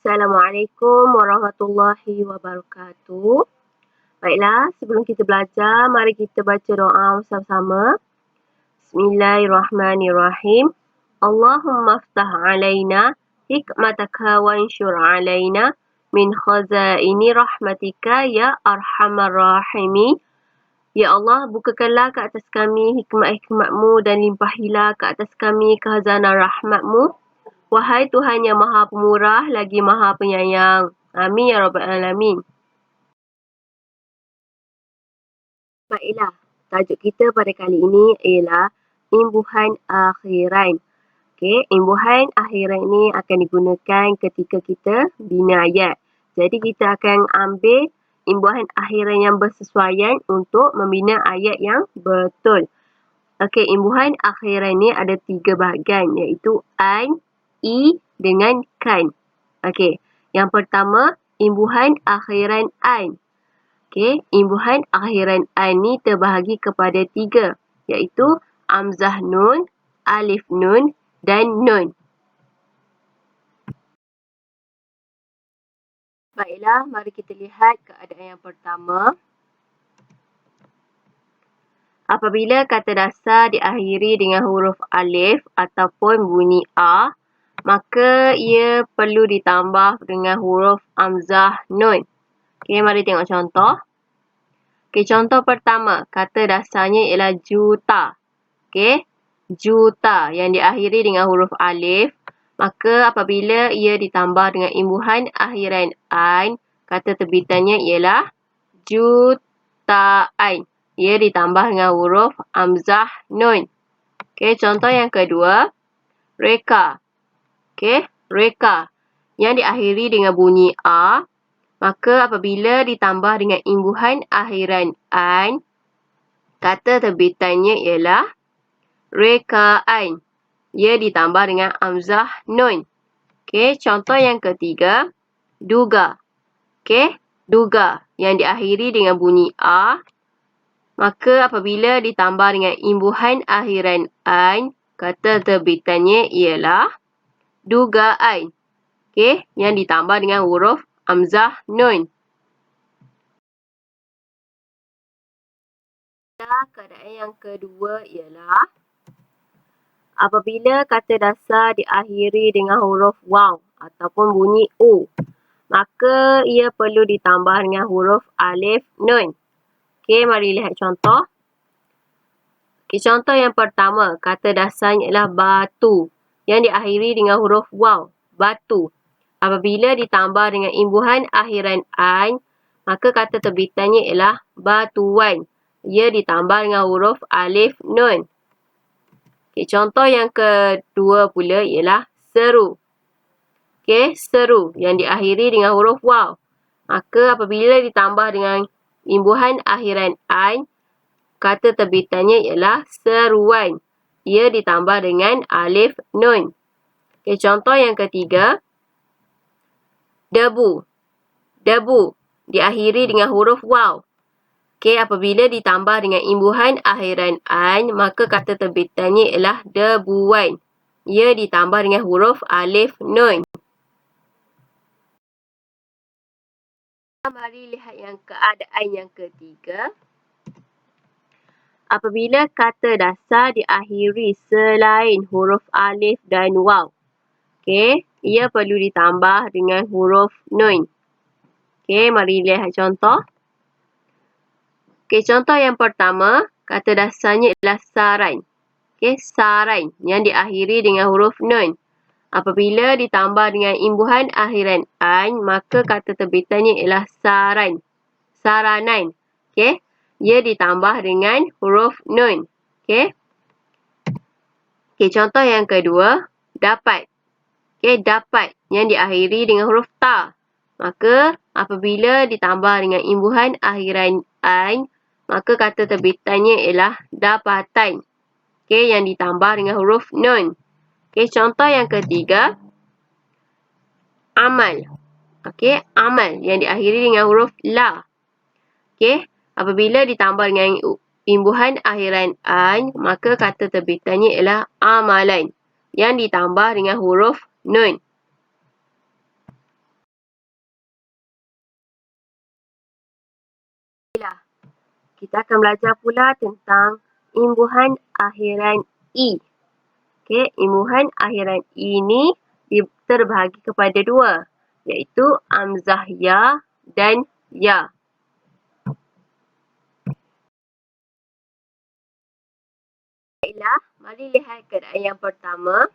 Assalamualaikum warahmatullahi wabarakatuh. Baiklah, sebelum kita belajar, mari kita baca doa bersama-sama. Bismillahirrahmanirrahim. Allahumma aftah alaina hikmataka wansyur alaina min khazaini rahmatika ya arhamar rahimin. Ya Allah, bukakanlah ke atas kami hikmat-hikmat-Mu dan limpahilah ke atas kami khazanah rahmat-Mu. Wahai Tuhan yang Maha Pemurah lagi Maha Penyayang. Amin ya Rabbal Alamin. Baiklah, tajuk kita pada kali ini ialah imbuhan akhiran. Okey, imbuhan akhiran ini akan digunakan ketika kita bina ayat. Jadi kita akan ambil imbuhan akhiran yang bersesuaian untuk membina ayat yang betul. Okey, imbuhan akhiran ini ada 3 bahagian iaitu an, i dengan kan. Okey, yang pertama imbuhan akhiran an. Okey, imbuhan akhiran an ni terbahagi kepada 3 iaitu hamzah nun, alif nun dan nun. Baiklah, mari kita lihat keadaan yang pertama. Apabila kata dasar diakhiri dengan huruf alif ataupun bunyi a, maka ia perlu ditambah dengan huruf hamzah nun. Okey, mari tengok contoh. Okey, contoh pertama, kata dasarnya ialah juta. Okey, juta yang diakhiri dengan huruf alif, maka apabila ia ditambah dengan imbuhan akhiran an, kata terbitannya ialah jutaan. Ia ditambah dengan huruf hamzah nun. Okey, contoh yang kedua, reka. Okey, reka yang diakhiri dengan bunyi a, maka apabila ditambah dengan imbuhan akhiran an, kata terbitannya ialah rekaan. Ia ditambah dengan hamzah nun. Okey, contoh yang ketiga, duga. Okey, duga yang diakhiri dengan bunyi a, maka apabila ditambah dengan imbuhan akhiran an, kata terbitannya ialah dugaan. Okey, yang ditambah dengan huruf hamzah nun. Keadaan yang kedua ialah apabila kata dasar diakhiri dengan huruf waw ataupun bunyi u, maka ia perlu ditambah dengan huruf alif nun. Okey, mari lihat contoh. Okey, contoh yang pertama, kata dasarnya ialah batu yang diakhiri dengan huruf waw, batu. Apabila ditambah dengan imbuhan akhiran an, maka kata terbitannya ialah batuan. Ia ditambah dengan huruf alif nun. Okey, contoh yang kedua pula ialah seru. Okey, seru yang diakhiri dengan huruf waw. Maka apabila ditambah dengan imbuhan akhiran an, kata terbitannya ialah seruan. Ia ditambah dengan alif nun. Okey, contoh yang ketiga, debu. Debu diakhiri dengan huruf waw. Okey, apabila ditambah dengan imbuhan akhiran an, maka kata terbitannya ialah debuan. Ia ditambah dengan huruf alif nun. Mari lihat yang keadaan yang ketiga. Apabila kata dasar diakhiri selain huruf alif dan waw, okey, ia perlu ditambah dengan huruf nun. Okey, mari lihat contoh. Okey, contoh yang pertama, kata dasarnya ialah saran. Okey, saran yang diakhiri dengan huruf nun. Apabila ditambah dengan imbuhan akhiran an, maka kata terbitannya ialah saran. Saranan. Okey, ia ditambah dengan huruf nun. Okey. Okey, contoh yang kedua, dapat. Okey, dapat yang diakhiri dengan huruf ta. Maka apabila ditambah dengan imbuhan akhiran an, maka kata terbitannya ialah dapatan. Okey, yang ditambah dengan huruf nun. Okey, contoh yang ketiga, amal. Okey, amal yang diakhiri dengan huruf la. Okey, apabila ditambah dengan imbuhan akhiran an, maka kata terbitannya ialah amalan yang ditambah dengan huruf nun. kita akan belajar pula tentang imbuhan akhiran I. Okey, imbuhan akhiran I ni terbahagi kepada dua, iaitu hamzah ya dan ya. Baiklah, mari lihat keadaan yang pertama.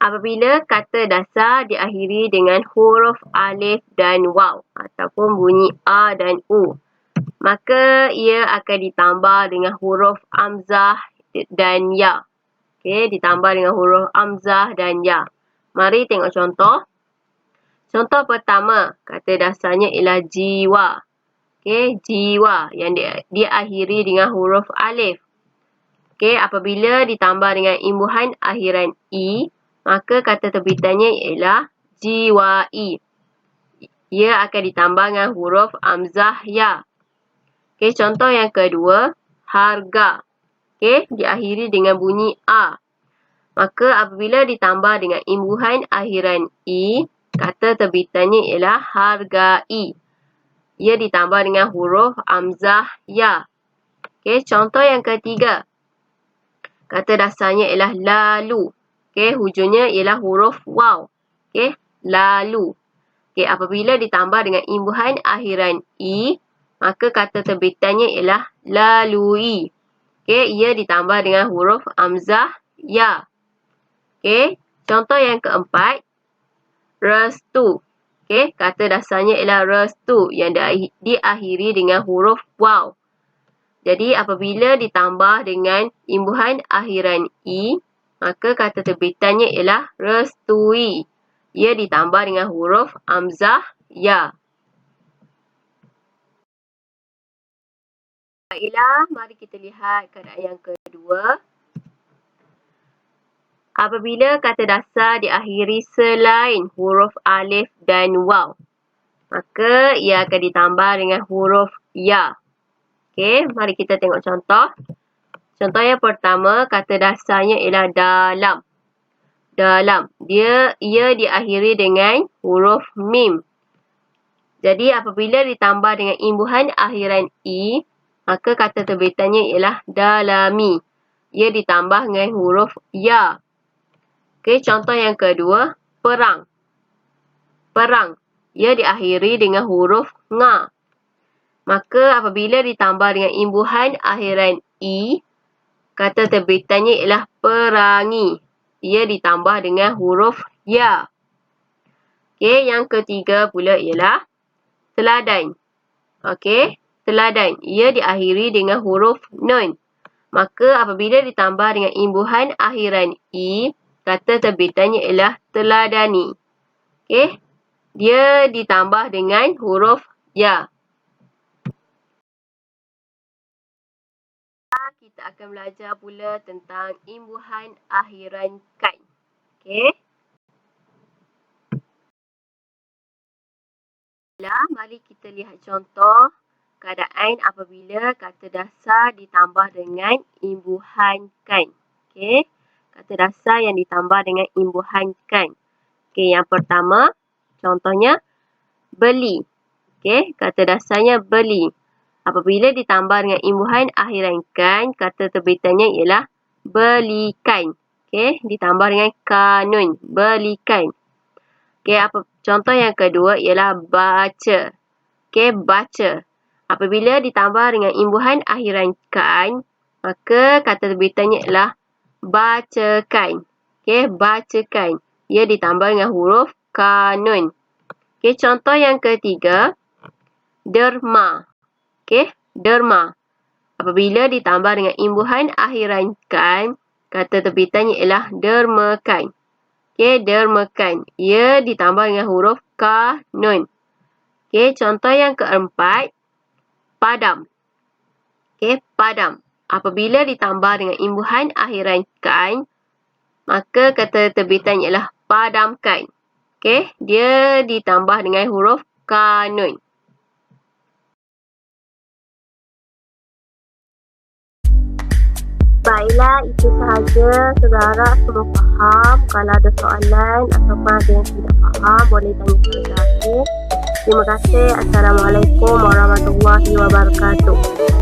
Apabila kata dasar diakhiri dengan huruf alif dan waw ataupun bunyi a dan u, maka ia akan ditambah dengan huruf hamzah dan ya. Okey, ditambah dengan huruf hamzah dan ya. Mari tengok contoh. Contoh pertama, kata dasarnya ialah jiwa. Okey, jiwa yang diakhiri dengan huruf alif. Okey, apabila ditambah dengan imbuhan akhiran i, maka kata terbitannya ialah jiwai. Ia akan ditambah dengan huruf hamzah ya. Okey, contoh yang kedua, harga. Okey, diakhiri dengan bunyi a. Maka apabila ditambah dengan imbuhan akhiran i, kata terbitannya ialah hargai. Ia ditambah dengan huruf hamzah ya. Okey, contoh yang ketiga. Kata dasarnya ialah lalu. Okey, hujungnya ialah huruf waw. Okey, lalu. Okey, apabila ditambah dengan imbuhan akhiran i, maka kata terbitannya ialah lalui. Okey, ia ditambah dengan huruf hamzah ya. Okey, contoh yang keempat, restu. Okey, kata dasarnya ialah restu yang diakhiri dengan huruf waw. Jadi, apabila ditambah dengan imbuhan akhiran i, maka kata terbitannya ialah restui. Ia ditambah dengan huruf hamzah ya. Baiklah, mari kita lihat keadaan yang kedua. Apabila kata dasar diakhiri selain huruf alif dan waw, maka ia akan ditambah dengan huruf ya. Okey, mari kita tengok contoh. Contoh yang pertama, kata dasarnya ialah dalam. Dalam. Ia diakhiri dengan huruf mim. Jadi, apabila ditambah dengan imbuhan akhiran i, maka kata terbitannya ialah dalami. Ia ditambah dengan huruf ya. Okey, contoh yang kedua, perang. Perang. Ia diakhiri dengan huruf nga. Maka, apabila ditambah dengan imbuhan akhiran i, kata terbitannya ialah perangi. Ia ditambah dengan huruf ya. Okey, yang ketiga pula ialah teladan. Okey, teladan. Ia diakhiri dengan huruf nun. Maka apabila ditambah dengan imbuhan akhiran i, kata terbitannya ialah teladani. Okey, dia ditambah dengan huruf ya. Kita akan belajar pula tentang imbuhan akhiran kan. Okey. Mari kita lihat contoh keadaan apabila kata dasar ditambah dengan imbuhan kan. Okey. Kata dasar yang ditambah dengan imbuhan kan. Okey, yang pertama, contohnya beli. Okey, kata dasarnya beli. Apabila ditambah dengan imbuhan akhiran kan, kata terbitannya ialah belikan. Okey, ditambah dengan kanun, belikan. Okey, contoh yang kedua ialah baca. Okey, baca. Apabila ditambah dengan imbuhan akhiran kan, maka kata terbitannya ialah bacakan. Okey, bacakan. Ia ditambah dengan huruf kanun. Okey, contoh yang ketiga, derma. Okey, derma. Apabila ditambah dengan imbuhan akhiran kan, kata terbitannya ialah dermakan. Okey, dermakan. Ia ditambah dengan huruf ka, nun. Okey, contoh yang keempat, padam. Okey, padam. Apabila ditambah dengan imbuhan akhiran kan, maka kata terbitannya ialah padamkan. Okey, dia ditambah dengan huruf ka, nun. Baiklah, itu sahaja. Saudara semua faham. Kalau ada soalan ataupun ada yang tidak faham, boleh tanya kepada aku. Terima kasih. Assalamualaikum warahmatullahi wabarakatuh.